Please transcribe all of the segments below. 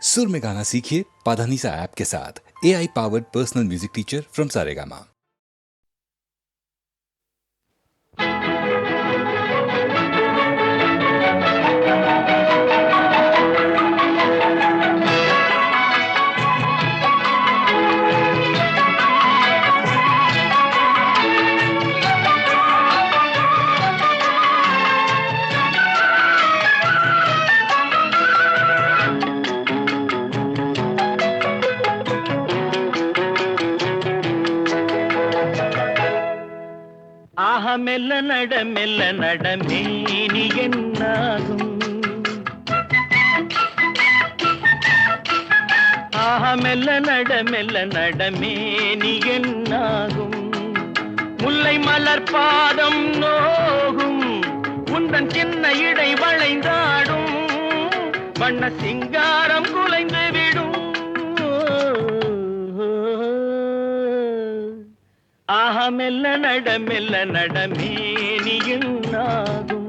सुर में गाना सीखिए पाधानीसा ऐप के साथ। AI powered personal music teacher from Saregama. ஆஹா மெல்ல நட மேனி என்னாகும். ஆஹா மெல்ல நட மேனி என்னாகும். முல்லை மலர் பாதம் நோகும், உந்தன் சின்ன இடை வளைந்தாடும், வண்ண சிங்காரம் குலைந்து விடும். ஆஹா மெல்ல நட மேனி என்னாகும்.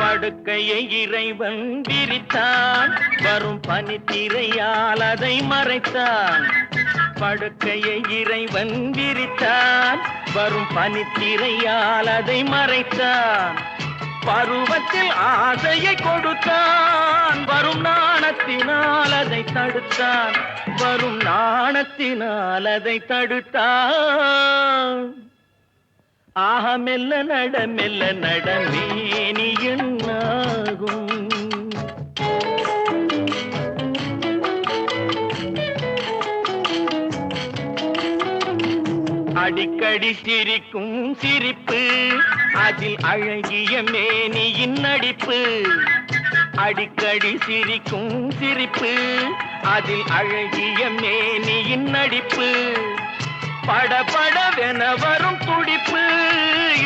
படுக்கையை இறைவன் விரித்தான், வரும் பனித்திரையால் அதை மறைத்தான். படுக்கையை இறைவன் விரித்தான், வரும் பனித்திரையால் அதை மறைத்தான். பருவத்தில் ஆசையை கொடுத்தான், வரும் நாணத்தினால் அதை தடுத்தான். வரும் நாணத்தினால் அதை தடுத்தான். ஆஹா மெல்ல நட மேனி என்னாகும். அடிக்கடி சிரிக்கும் சிரிப்பு, அதில் அழகிய மேனியின் நடிப்பு. அடிக்கடி சிரிக்கும் சிரிப்பு, அதில் அழகிய மேனியின் நடிப்பு. படபடவென வரும் துடிப்பு,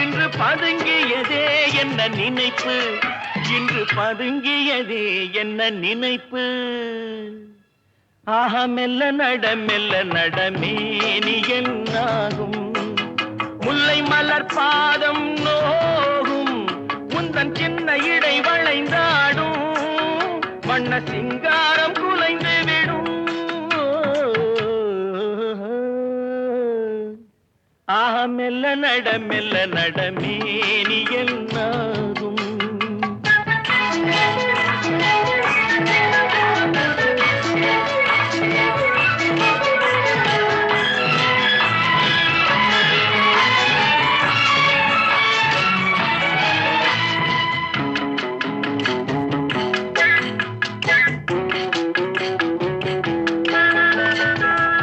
இன்று பதுங்கியதே என்ன நினைப்பு. இன்று பதுங்கியதே என்ன நினைப்பு. ஆஹா மெல்ல நட மேனி என்னாகும். முல்லை மலர் பாதம் நோகும், உந்தன் சின்ன இடை வளைந்தாடும், வண்ண சிங்காரம் குலைந்து விடும். ஆஹா மெல்ல நட மேனி என்னாகும்.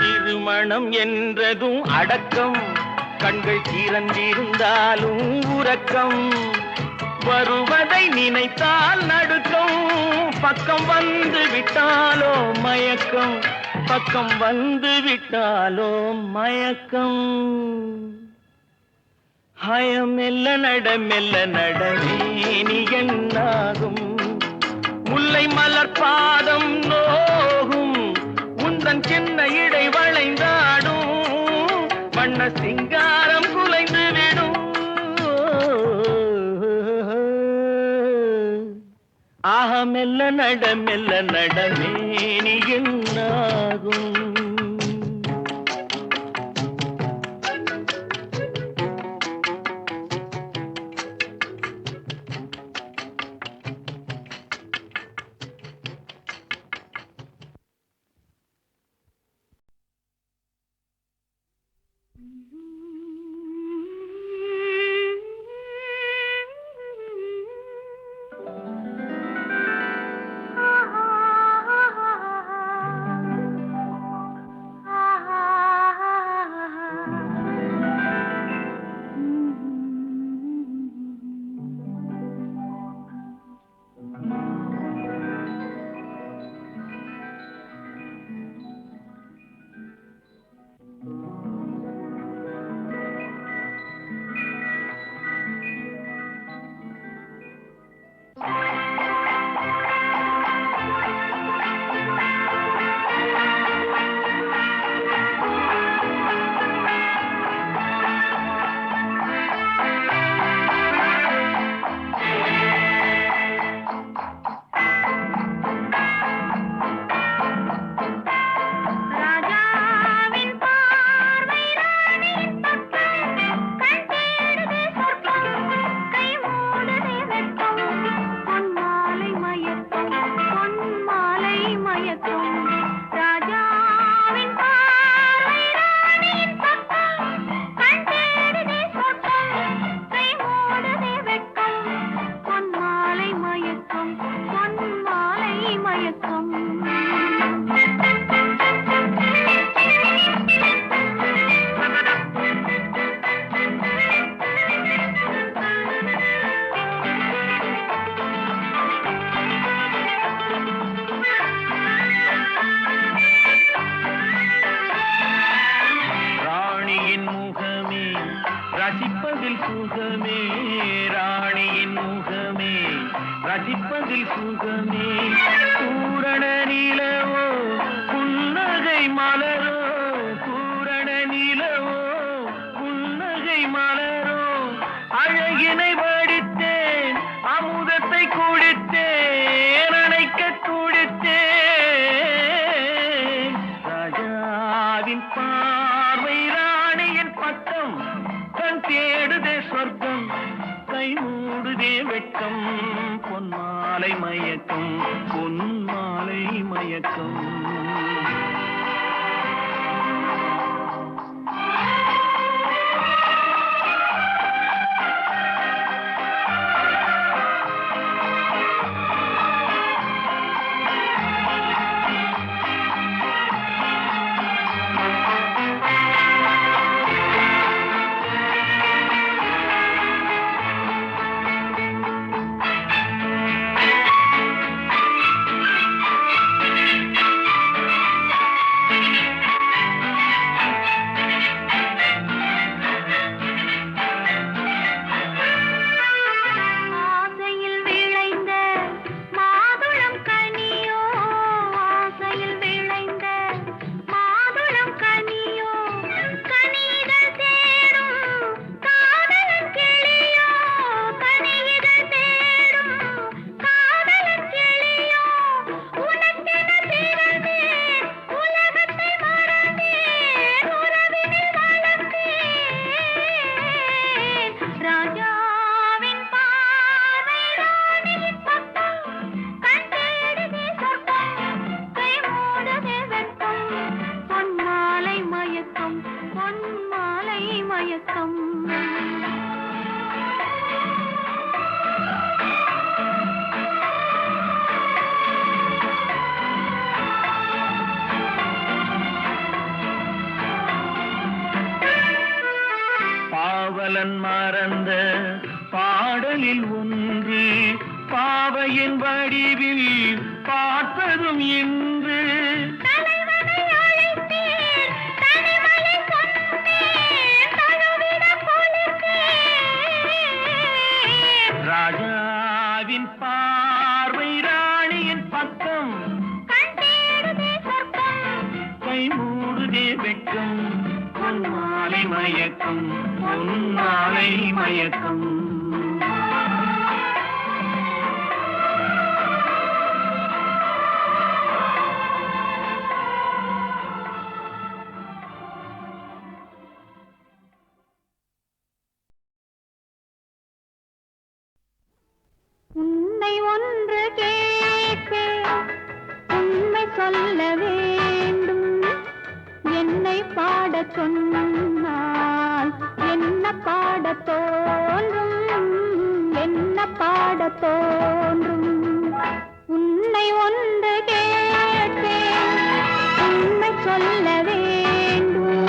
திருமணம் என்றதும் அடக்கம், கண்கள் திறந்திருந்தாலும் உறக்கம். வருவதை நினைத்தால் நடுக்கம், பக்கம் வந்து விட்டாலோ மயக்கம். பக்கம் வந்து விட்டாலோ மயக்கம். ஹயம் மெல்ல நட மேனி என்னாகும். முல்லை மலர் பாதம் நோகும், உந்தன் சின்ன இடை வளைந்தாடும், வண்ண சிங்காரம் குலைந்து விடும். ஆஹா மெல்ல நட மேனி என்னாகும். சுகமே ராணியின் முகமே ரசிப்பதில் சுகமே பூரண நிலவோ புன்னகை மலரோ பூரண நிலவோ புன்னகை மலரோ அழகினை வடித்தேன் அமுதத்தை குடித்தேன் அணைக்க துடித்தேன் ராஜாவின் பார்வை ராணியின் பட்டம் கண் தேடுதே சொர்க்கம் கை மூடுதே வெட்கம் பொன்மாலை மயக்கம் பொன்மாலை மயக்கம் பாவலன் மறந்த பாடலில் ஒன்று பாவையின் வடிவில் பார்த்ததும் இன்று ராஜாவின் பார்வை ராணியின் பக்கம் கை மூடுதே வெட்கம் பொன்மாலை மயக்கம் பொன்மாலை மயக்கம் உன்னை ஒன்று கேட்பேன் உண்மை சொல்ல வேண்டும் என்னை பாடச் சொன்னால் என்ன பாடத் தோன்றும் என்ன பாடத் தோன்றும் உன்னை ஒன்று கேட்பேன் உண்மை சொல்ல வேண்டும்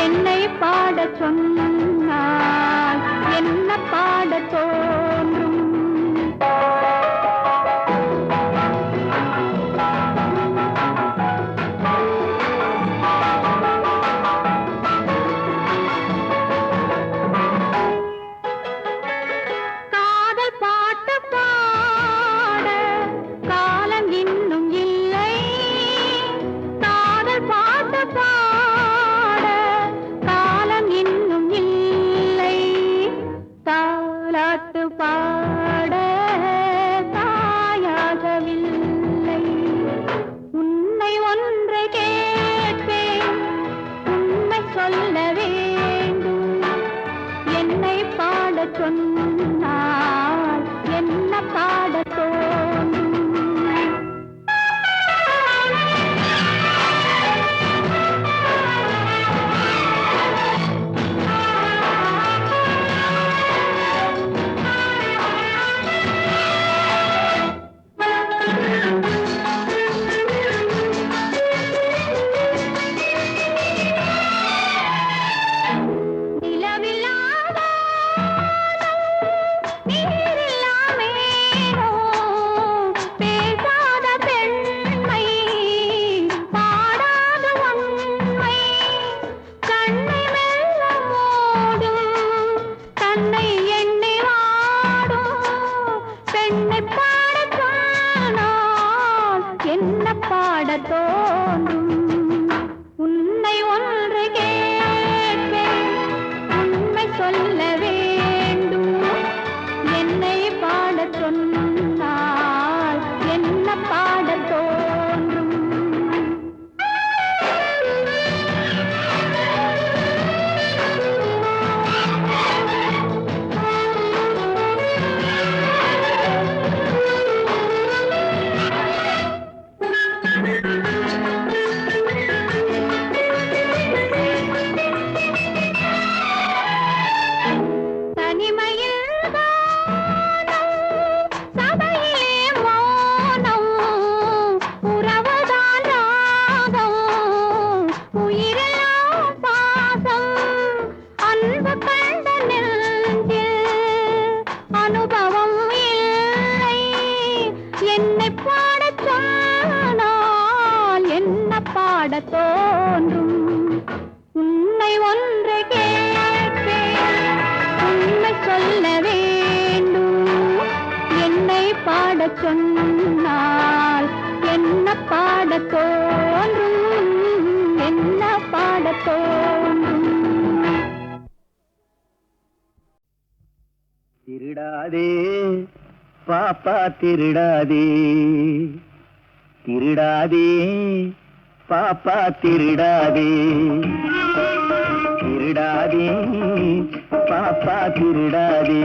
என்னை பாடச் சொன்னால் என்ன பாடத் தோன்றும் பாட காலம் இன்னும் இல்லை தாலாட்டு உன்னை எண்ணி வாடும் பெண்ணை பாடச் சொன்னால் என்ன பாடத் தோன்றும்? உன்னை ஒன்று கேட்பேன், உண்மை சொல்ல வேண்டும். என்னை பாடச் சொன்னால் என்ன பாடத் தோன்றும்? தனிமையில் வானம், சபையிலே மௌனம், உறவுதான் ராகம், உயிரெல்லாம் பாசம், அன்பு கண்ட நெஞ்சில் அனுபவம் இல்லை. என்னை பாடச் சொன்னால் என்ன பாடத் தோன்றும்? உன்னை ஒன்று கேட்பேன், உண்மை சொல்ல வேண்டும். என்னை பாடச் சொன்னால் என்ன பாடத் தோன்றும்? என்ன பாடத் தோன்றும்? திருடாதே பாப்பா திருடாதே, திருடாதே பாப்பா திருடாதே, திருடாதே பாப்பா திருடாதே.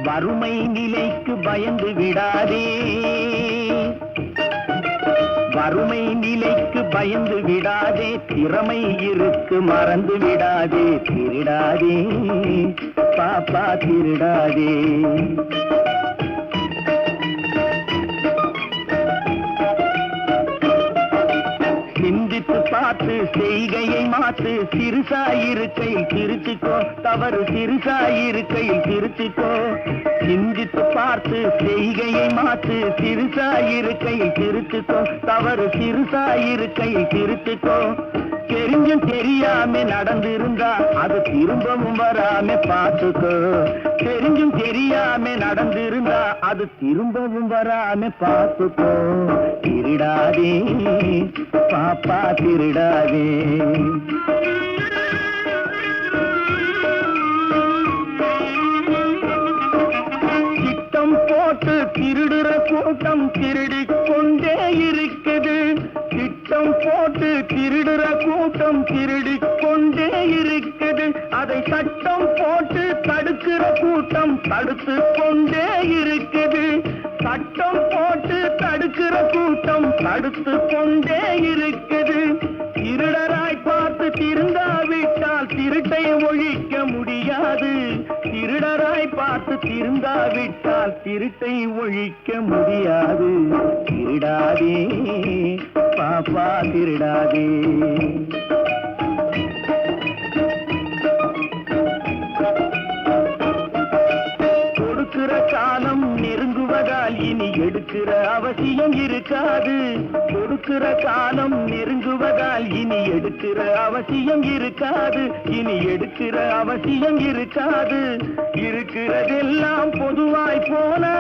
வறுமை நிலைக்கு பயந்து விடாதே, வறுமை நிலைக்கு பயந்து விடாதே. திறமை இருக்கு மறந்து விடாதே. திருடாதே பாப்பா திருடாதே. சிந்தித்து பார்த்து செய்கையை மாற்று. சிறுசாயிருக்கையில் திருச்சிக்கோ, தவறு சிறுசாயிருக்கையில் திருச்சிக்கோ. சிந்தித்து பார்த்து செய்கையை மாற்று. சிறுசாயிருக்கையில் திருச்சிக்கோ, தவறு சிறுசாயிருக்கையில் திருச்சிக்கோ. தெரிஞ்சும் தெரியாம நடந்திருந்தா அது திரும்பவும் வராம பார்த்துக்கோ. தெரிஞ்சும் தெரியாம நடந்திருந்தா அது திரும்பவும் வராம பார்த்துக்கோ. திருடாதே பாப்பா திருடாதே. திட்டம் போட்டு திருடுற கூட்டம் திருடிக் கொண்டே இருக்குது. திட்டம் போட்டு திருடுற கூட்டம் திருடிக் கொண்டே இருக்குது. அதை சட்டம் போட்டு தடுக்கிற கூட்டம் தடுத்து கொண்டே இருக்குது. சட்டம் போட்டு தடுக்கிற கூட்டம் தடுத்து கொண்டே இருக்குது. திருடராய் பார்த்து திருந்தாவிட்டால் திருட்டை ஒழிக்க முடியாது. திருடராய் பார்த்து திருந்தாவிட்டால் திருட்டை ஒழிக்க முடியாது. திருடாதே பாப்பா திருடாதே. கொடுக்கிற காலம் நெருங்குவதால் இனி எடுக்கிற அவசியம் இருக்காது. கொடுக்கிற காலம் நெருங்குவதால் இனி எடுக்கிற அவசியம் இருக்காது. இனி எடுக்கிற அவசியம் இருக்காது. இருக்கிறதெல்லாம் பொதுவாய் போனா,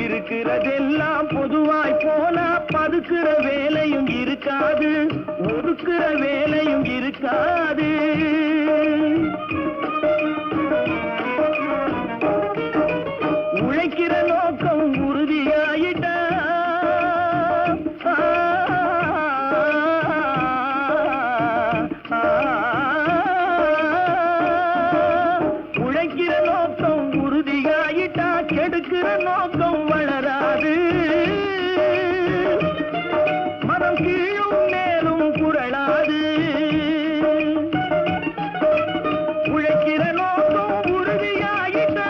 இருக்கிறதெல்லாம் பொதுவாய் போனா பதுக்கிற வேலையும் இருக்காது. ஒதுக்கிற வேலையும் இருக்காது. உழைக்கிற நோக்கம் உறுதியாயிட்ட, உழைக்கிற நோக்கம் உறுதியாயிட்டா கெடுக்கிற நோக்கம் வளராது. மனம் கீழும் மேலும் குரலாது. உழைக்கிற நோக்கம் உறுதியாயிட்டா,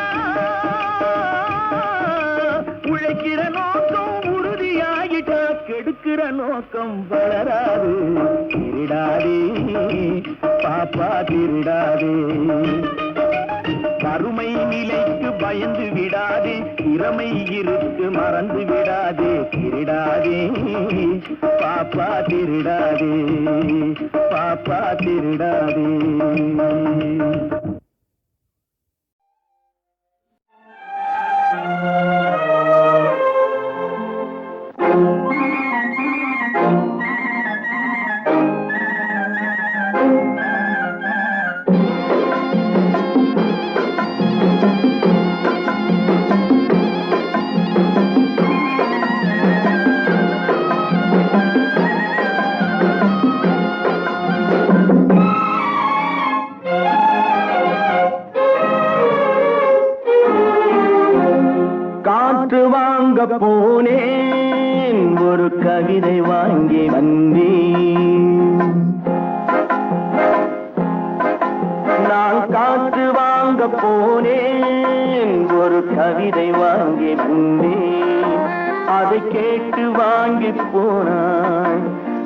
உழைக்கிற நோக்கம் உறுதியாயிட்டா கெடுக்கிற நோக்கம் வளராது. திருடாதே பாப்பா திருடாதே. வறுமை நிலைக்கு பயந்து விடாதே. திறமை இருக்கு மறந்து விடாதே திருடாதே பாப்பா திருடாதே பாப்பா திருடாதே. காற்று வாங்க போனேன் ஒரு கவிதை வாங்கி வந்தேன். நான் காற்று வாங்க போனேன் ஒரு கவிதை வாங்கி வந்தேன். அதை கேட்டு வாங்கி போனாள்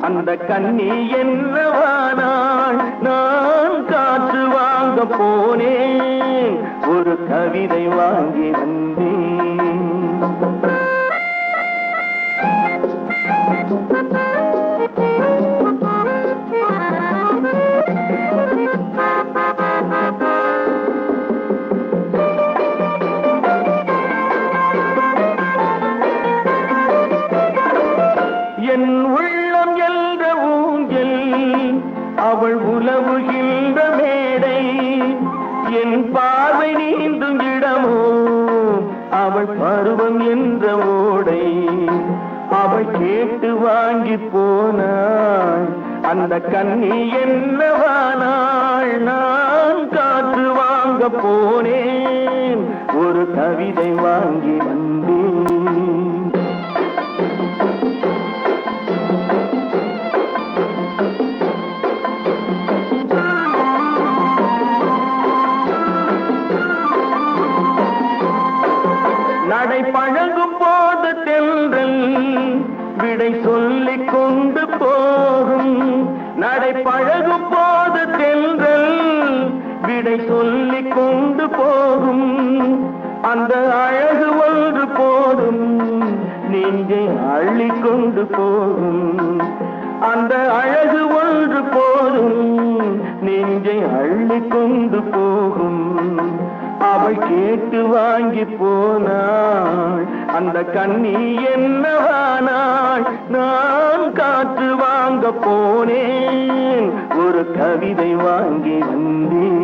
அந்த கண்ணி என்னவானாள். நான் காற்று வாங்க போனேன் ஒரு கவிதை வாங்கி வந்தேன். என் உள்ளம் என்ற ஊஞ்சல் அவள் உலவுகின்ற மேடை. என் பார்வை நீந்தும் இடமோ அவள் பருவம் என்ற ஓடை. அவள் கேட்டு வாங்கி போனாள் அந்த கண்ணி என்னவானாள். நான் காற்று வாங்க போனேன் ஒரு கவிதை வாங்கி வந்தேன். நடை பழகும் போது தென்றல் விடை சொல்லிக் கொண்டு போகும். நடை பழகும் போது தென்றல் விடை சொல்லிக் கொண்டு போகும். அந்த அழகு ஒன்று போதும் நெஞ்சை அள்ளிக் கொண்டு போகும். அந்த அழகு ஒன்று போதும் நெஞ்சை அள்ளிக் கொண்டு போகும். அவள் கேட்டு வாங்கி போனாள் அந்த கண்ணி என்னவானாள். நான் காற்று வாங்க போனேன் ஒரு கவிதை வாங்கி வந்தேன்.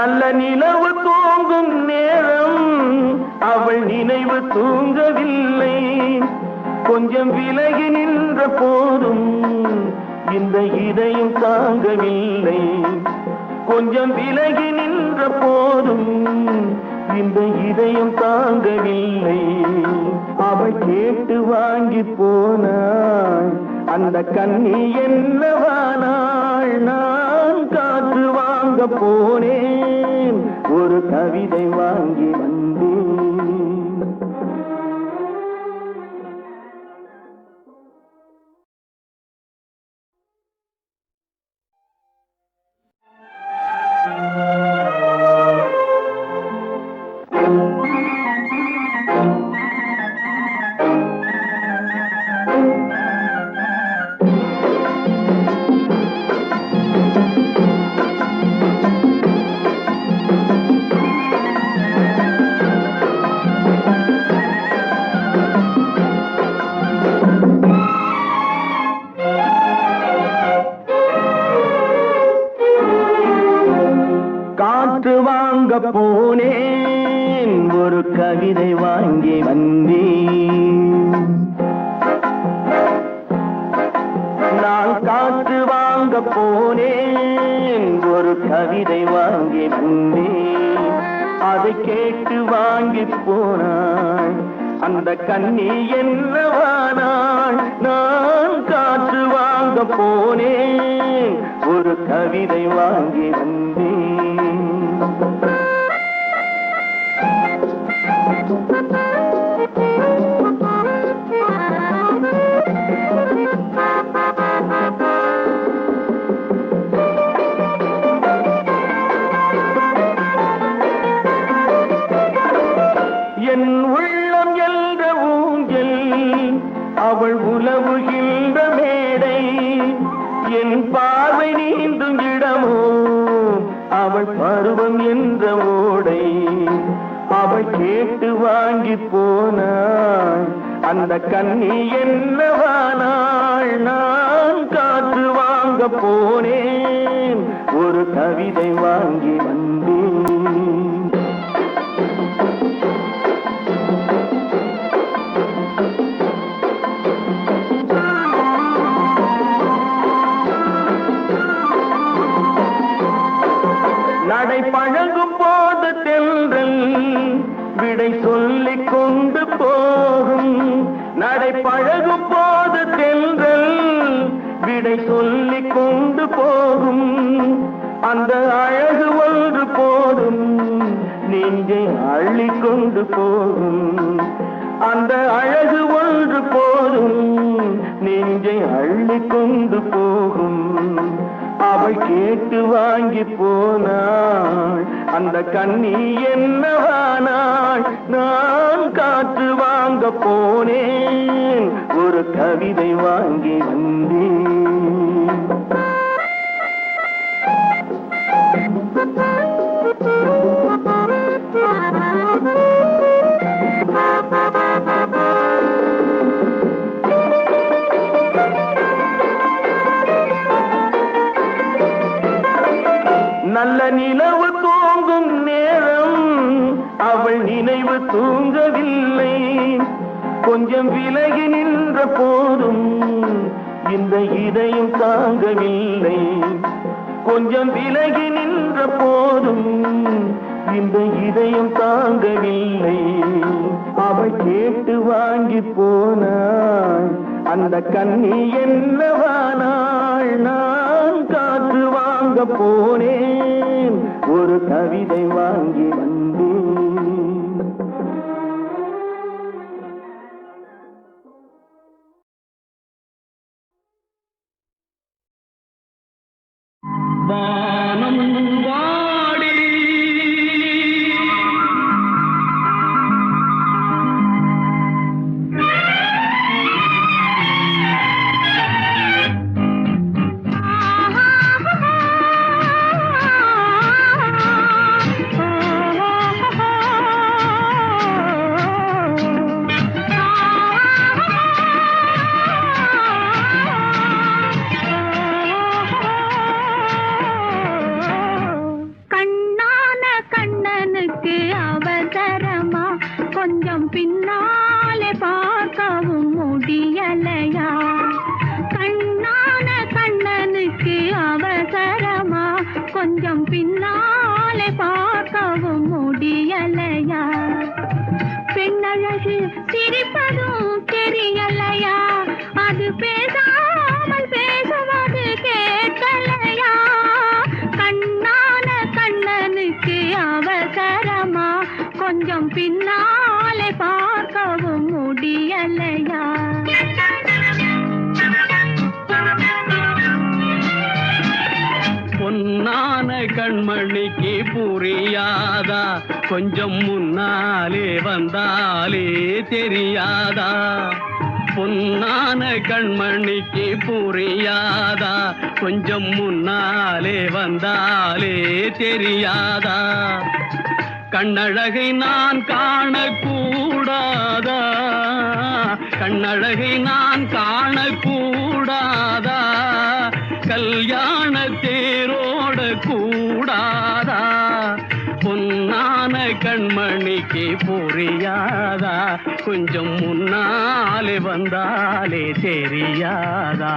நல்ல நிலவு தூங்கும் நேரம் அவள் நினைவு தூங்கவில்லை. கொஞ்சம் விலகி நின்ற போதும் இந்த இதயம் தாங்கவில்லை. கொஞ்சம் விலகி நின்ற போதும் இந்த இதயம் தாங்கவில்லை. அவள் கேட்டு வாங்கி போனாள் அந்த கண்ணி என்னவானாள். நான் காற்று வாங்க போனேன் ஒரு கவிதை வாங்கி வந்தேன். காற்று வாங்க போனேன் ஒரு கவிதை வாங்கி வந்தேன். நான் காற்று வாங்க போனேன் ஒரு கவிதை வாங்கி வந்தேன். அதை கேட்டு வாங்கி போனாள் அந்த கண்ணி என்னவானாள். நான் காற்று வாங்க போனேன் ஒரு கவிதை வாங்கி வந்தேன். என் உள்ளம் என்ற ஊஞ்சல் அவள் உலவுகின்ற மேடை, என் பார்வை நீந்தும் இடமோ அவள் பருவம் என்ற ஓடை. அவள் கேட்டு வாங்கி போனாள் அந்த கண்ணி என்னவானாள். நான் காற்று வாங்க போனேன் ஒரு கவிதை வாங்கி வந்தேன். நடை பழகும் போது தென்றல் விடை சொல்லிக் கொண்டு போகும். நடை பழகும் போது தென்றல் விடை சொல்லிக் கொண்டு போகும். அந்த அழகு ஒன்று போதும் நெஞ்சை அள்ளிக் கொண்டு போகும். அந்த அழகு ஒன்று போதும் நெஞ்சை அள்ளிக் கொண்டு போகும். அவள் கேட்டு வாங்கி போனாள் அந்த கண்ணி என்னவானாள். நான் காற்று வாங்க போனேன் ஒரு கவிதை வாங்கி வந்தேன். நல்ல நிலவு தூங்கும் நேரம் அவள் நினைவு தூங்கவில்லை. கொஞ்சம் விலகி நின்ற போதும் இந்த இதயம் தாங்கவில்லை. கொஞ்சம் விலகி நின்ற போதும் இந்த இதயம் தாங்கவில்லை. அவள் கேட்டு வாங்கி போனாள் அந்த கண்ணி என்னவானாள். நான் காற்று வாங்க போனேன் ஒரு கவிதை வாங்கி வந்தேன். வானம் வாடி கொஞ்சம் பின்னாலே பார்க்கவும் முடியலையா? கண்ணான கண்ணனுக்கு அவசரமா? கொஞ்சம் பின்னாலே பார்க்கவும் முடியலையா? பெண்ணழகு சிரிப்பதும் தெரியலையா? அது பேசாமல் பேசுவது கேட்கலையா? கண்ணான கண்ணனுக்கு அவசரமா? கொஞ்சம் பின்னாலே பார்க்கவும் முடியலையா? பொன்னான கண்மணிக்கு புரியாதா? கொஞ்சம் முன்னாலே வந்தாலே தெரியாதா? பொன்னான கண்மணிக்கு புரியாதா? கொஞ்சம் முன்னாலே வந்தாலே தெரியாதா? கண்ணழகை நான் காணக்கூடாதா? கண்ணழகை நான் காணக்கூடாதா? கல்யாண தேரோட கூடாதா? பொன்னான கண்மணிக்கு புரியாதா? கொஞ்சம் முன்னாலே வந்தாலே தெரியாதா?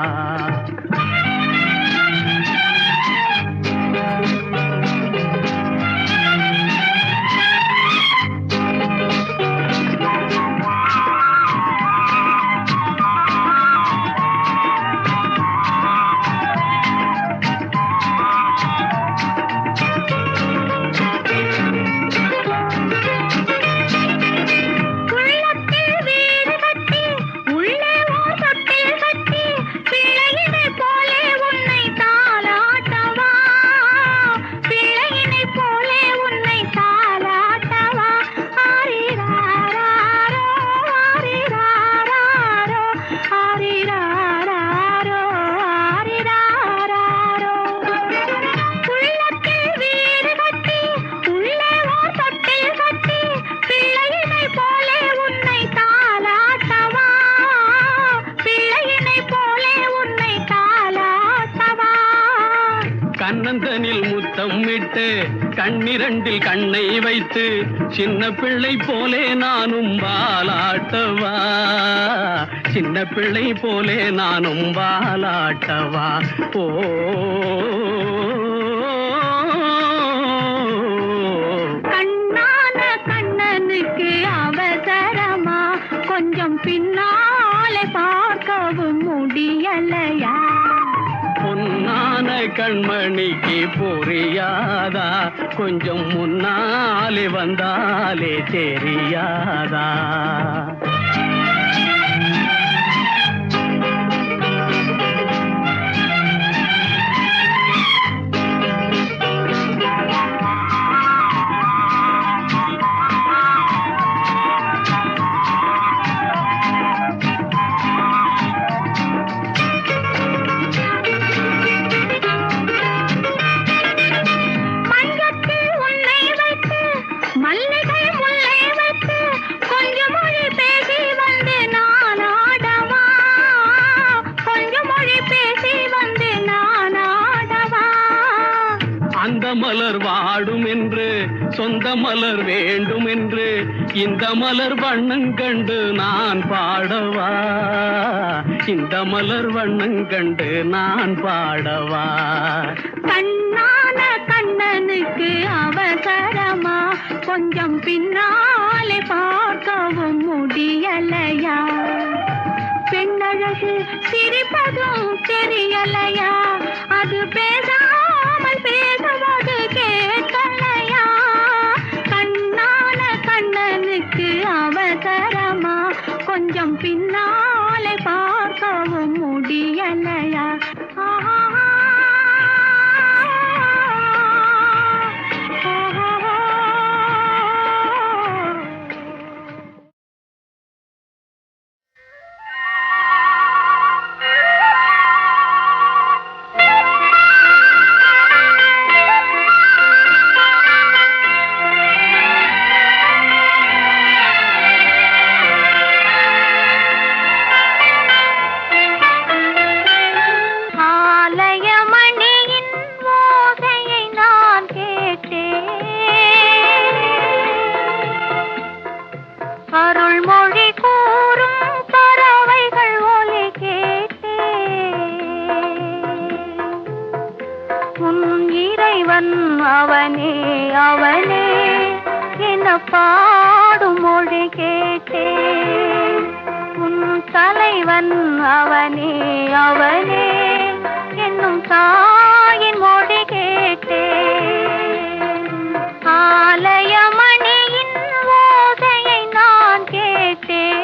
கண்ணந்தனில் முத்தம் விட்டு கண்ணிரண்டில் கண்ணை வைத்து சின்ன பிள்ளை போலே நானும் வாலாட்டவா, சின்ன பிள்ளை போலே நானும் வாலாட்டவா. ஓ கண்ணான கண்ணனுக்கு அவசரமா, கொஞ்சம் பின்னாலே பார்க்கவும் முடியலையா? பொன்னான கண்மணிக்கு புரியாதா, கொஞ்சம் முன்னாலே வந்தாலே தெரியாதா? மலர் வாடும் என்று சொந்த மலர் வேண்டும் என்று இந்த மலர் வண்ணம் கண்டு நான் பாடவா, இந்த மலர் வண்ணம் கண்டு நான் பாடவா? கண்ணான கண்ணனுக்கு அவசரமா, கொஞ்சம் பின்னாலே பார்க்கவும் முடியலையா? பெண்ணழகு சிரிப்பதும் தெரியலையா? அது பேசாமல் பேசுவது கேட்கலையா? கண்ணான கண்ணனுக்கு அவசரமா, கொஞ்சம் பின்னாலே பார்க்கவும் முடியலையா? அவனே அவனே என்ன பாடும் மொழி கேட்டேன். உன் தலைவன் அவனே அவனே என்னும் தாயின் மொழி கேட்டேன். ஆலயமணியின் ஓசையை நான் கேட்டேன்.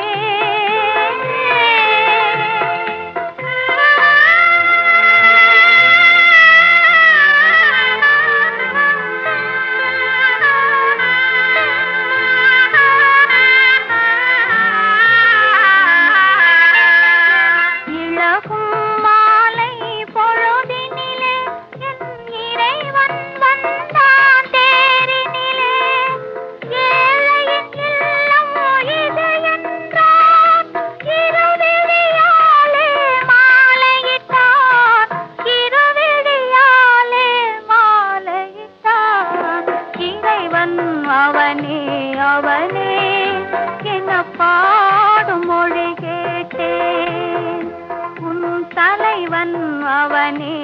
அவனே அவனே என்ன பாடும் மொழி கேட்டேன். உன் தலைவன் அவனே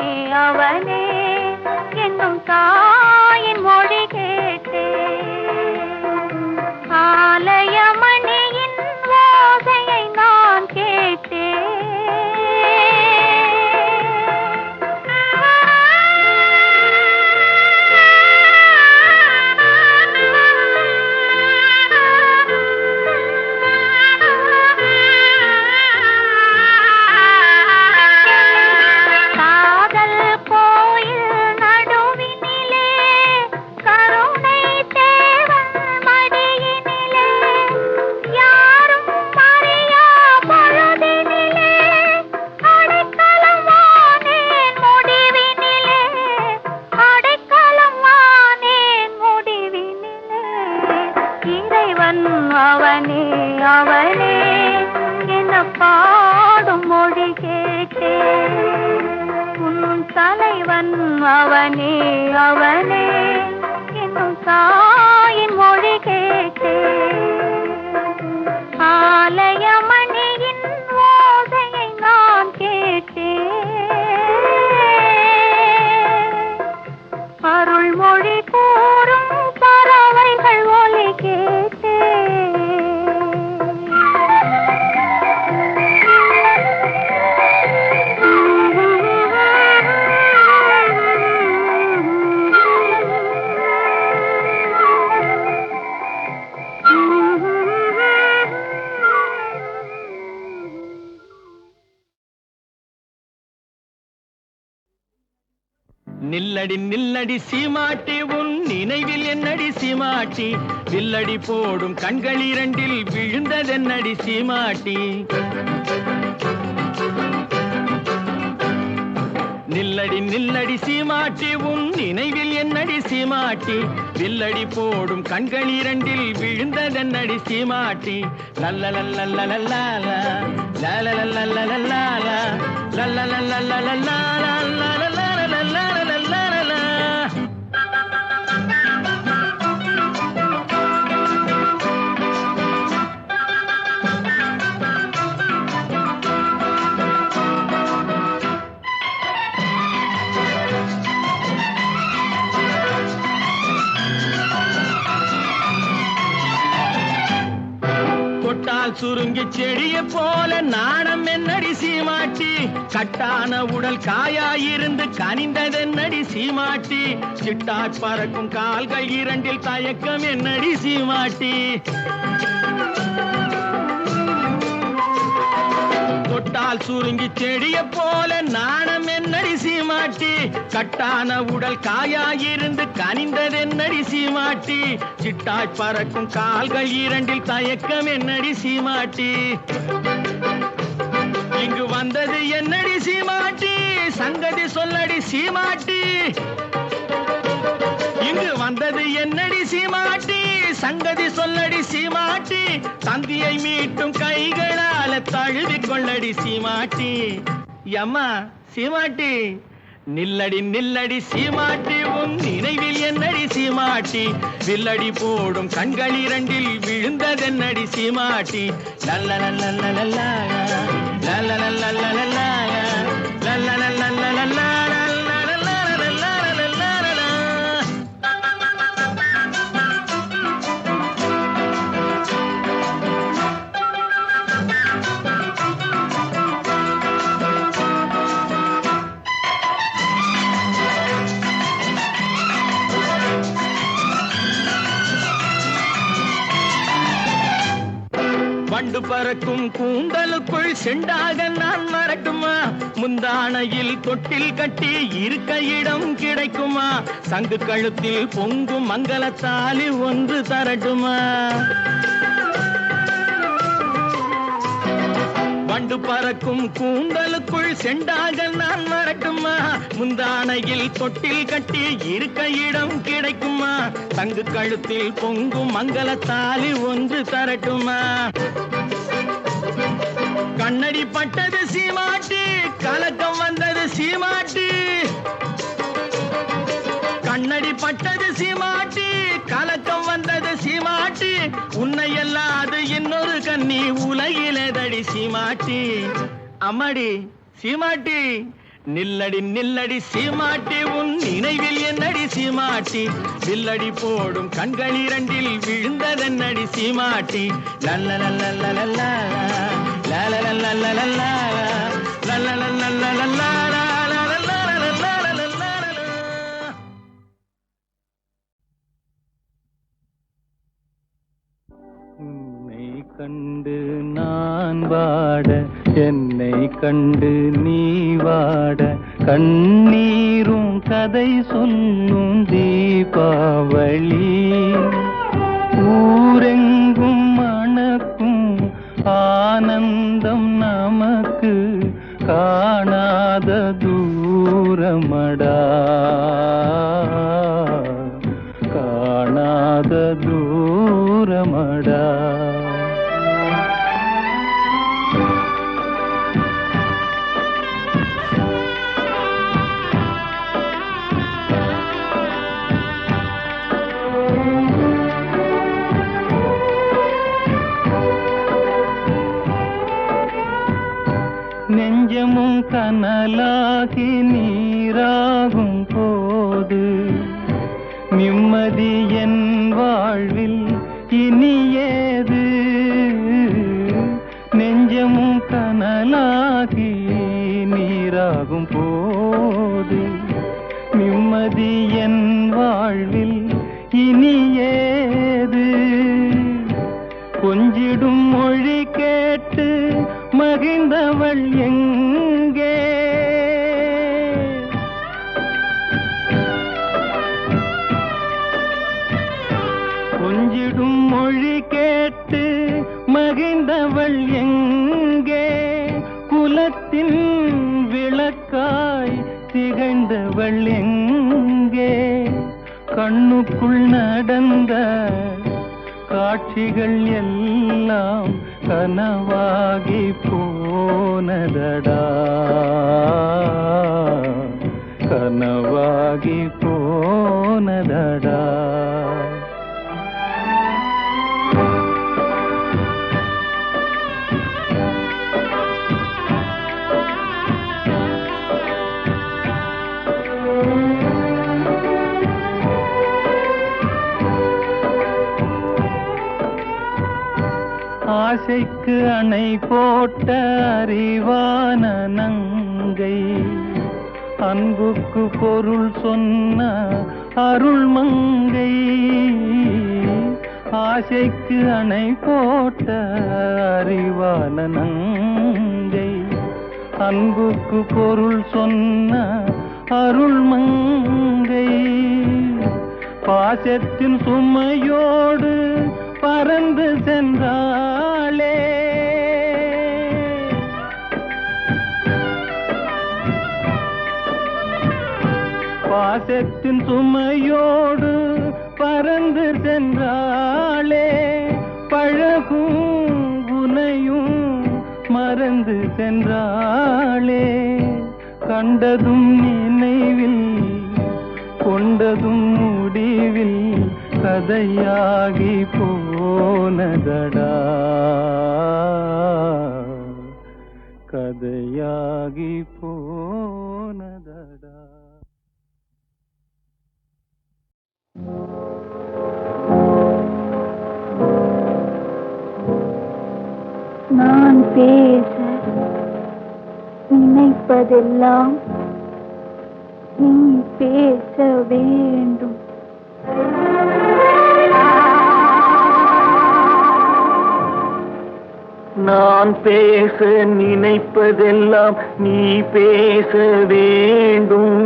அவனே என்னும் தாயின் மொழி கேட்டேன். ஆலயமணியின் ஓசையை நான் கேட்டேன். காதல் கோயில் நடுவினிலே அவன் அவனே அவனே என்னும் தாயின் மொழி கேட்டேன். ஆலய மணியின் ஓசையை நான் கேட்டேன். அருள்மொழி கூறும் பறவைகள் ஒலி கேட்டேன். நில்லடி நில்லடி சீமாட்டி உன் நினைவில் என்னடி சீமாட்டி வில்லடி போடும் கண்கள் இரண்டில் விழுந்ததென்னடி சீமாட்டி நில்லடி நில்லடி சீமாட்டி உன் நினைவில் என்னடி சீமாட்டி வில்லடி போடும் கண்கள் இரண்டில் விழுந்ததென்னடி சீமாட்டி லல்லலல்லல்லலல்லா லல்லலல்லல்லல்லா லல்லலல்லல்லல்லா சுருங்கி செடிய போல நாணம் என்னடி சீமாட்டி கட்டான உடல் காயாயிருந்து கனிந்ததென்னடி சீமாட்டி சிட்டாற் பறக்கும் கால்கள் இரண்டில் தயக்கம் என்னடி சீமாட்டி தொட்டால் சுருங்கி செடிய போல நாணம் என்னடி சீமாட்டி கட்டான உடல் காயாயிருந்து கனிந்ததென்னடி சீமாட்டி சிட்டாய் பறக்கும் கால்கள் இரண்டில் தயக்கம் என்னடி சீமாட்டி இங்கு வந்தது என்னடி சீமாட்டி சங்கதி சொல்லடி சீமாட்டி இங்கு வந்தது என்னடி சீமாட்டி சங்கதி சொல்லடி சீமாட்டி தந்தியை மீட்டும் கைகளால தழுவிக் கொள்ளடி சீமாட்டி அம்மா சீமாட்டி நில்லடி நில்லடி சீமாட்டி உன் நினைவில் என்னடி சீமாட்டி வில்லடி போடும் கண்கள் இரண்டில் விழுந்ததென்னடி சீமாட்டி லல்லலல்லல்லல்லா லல்லலல்லல்லல்லா லல்லலல்லல்லல்லா வண்டு பறக்கும் கூந்தலுக்குள் செண்டாக நான் வரட்டுமா முந்தானையில் தொட்டில் கட்டி இருக்க இடம் கிடைக்குமா சங்கு கழுத்தில் பொங்கும் மங்களத்தாலி ஒன்று தரட்டுமா வண்டு பறக்கும் கூந்தலுக்குள் செண்டாக நான் வரட்டுமா முந்தானையில் தொட்டில் கட்டி இருக்க இடம் கிடைக்குமா தங்கு கழுத்தில் பொங்கும் மங்களத்தாலி ஒன்று தரட்டுமா கண்ணடி பட்டது சீமாட்டி கலக்கம் வந்தது சீமாட்டி கண்ணடி பட்டது சீமாட்டி கலக்கம் வந்தது சீமாட்டி உன்னை அல்லாது இன்னொரு கண்ணி உலகிலேதடி சீமாட்டி அம்மாடி சீமாட்டி நில்லடி நில்லடி சீமாட்டி உன் நினைவில் என்னடி சீமாட்டி வில்லடி போடும் கண்கள் இரண்டில் விழுந்ததென்னடி சீமாட்டி லல்லலல்லல்லல்லா லல்லலல்லல்லல்லா லல்லலல்லல்லல்லா உன்னை கண்டு நான் வாட என்னை கண்டு நீ வாட கண்ணீரும் கதை சொல்லும் தீபாவளி ஊரெங்கும் மணக்கும் ஆனந்தம் நமக்கு காணாத தூரமடா காணாத தூரமடா போது நிம்மதி என் வாழ்வில் இனி ஏது நெஞ்சமும் கனலாகி நீராகும் போது நிம்மதி என் வாழ்வில் இனி ஏது கொஞ்சிடும் மொழி கேட்டு மகிழ்ந்தவள் எங்கே கொஞ்சிடும் மொழி கேட்டு மகிழ்ந்தவள் எங்கே குலத்தின் விளக்காய் திகழ்ந்தவள் எங்கே கண்ணுக்குள் நடந்த காட்சிகள் எல்லாம் கனவாகி போனதடா கனவாகி போனதடா ஆசைக்கு அணை போட்ட அறிவான நங்கை அன்புக்கு பொருள் சொன்ன அருள் மங்கை ஆசைக்கு அணை போட்ட அறிவான நங்கை அன்புக்கு பொருள் சொன்ன அருள் மங்கை பாசத்தின் சுமையோடு பறந்து சென்றாளே பாசத்தின் சுமையோடு பறந்து சென்றாளே பழகும் உனையும் மறந்து சென்றாளே கண்டதும் நினைவில் கொண்டதும் முடிவில் கதையாகி போனதடா கதையாகி போனதடா நான் பேச நினைப்பதெல்லாம் நீ பேச வேண்டும். நான் பேச நினைப்பதெல்லாம் நீ பேச வேண்டும்.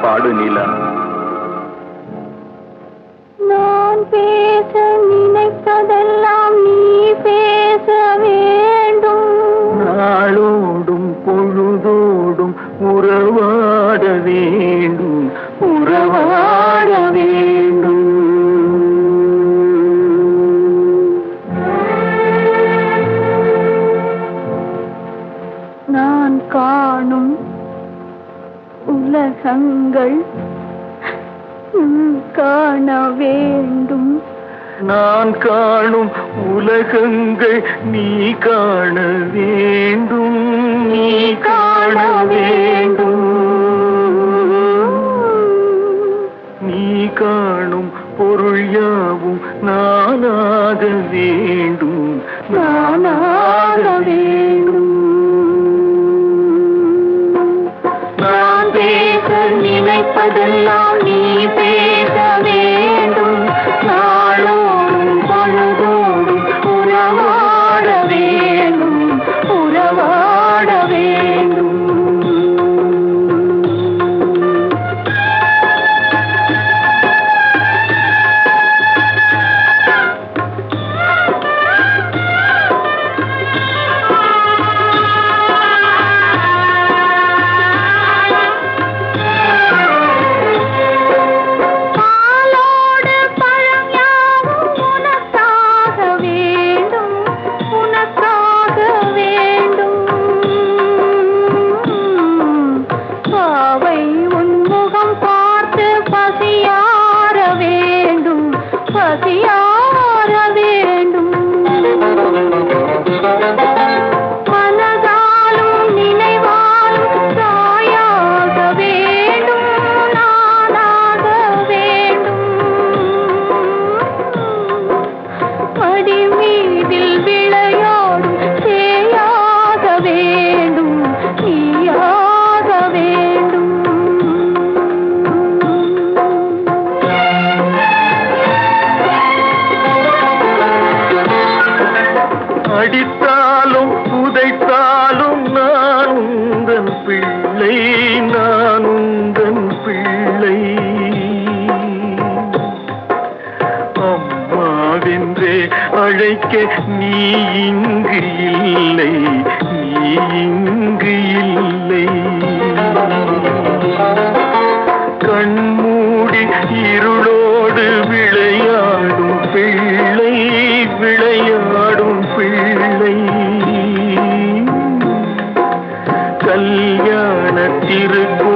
பாடு நிலா. நான் பேச நினைப்பதெல்லாம் நீ பேச வேண்டும். நாளோடும் பொழுதோடும் உறவாட வேண்டும், உறவாட வேண்டும். நான் காணும் உலகங்கள் காண வேண்டும். நான் காணும் உலகங்கள் நீ காண வேண்டும், நீ காண வேண்டும். நீ காணும் பொருள் யாவும் நானாக வேண்டும், நானாக வேண்டும். நான் பேச நினைப்பதெல்லாம் நீ பேச வேண்டும். நாளோடும் பொழுதோடும் உறவாட வேண்டும், உறவாட வேண்டும். நீ இங்கு இல்லை, நீ இங்கு இல்லை. கண்மூடி இருளோடு விளையாடும் பிள்ளை, விளையாடும் பிள்ளை. கல்யாண திருக்கோ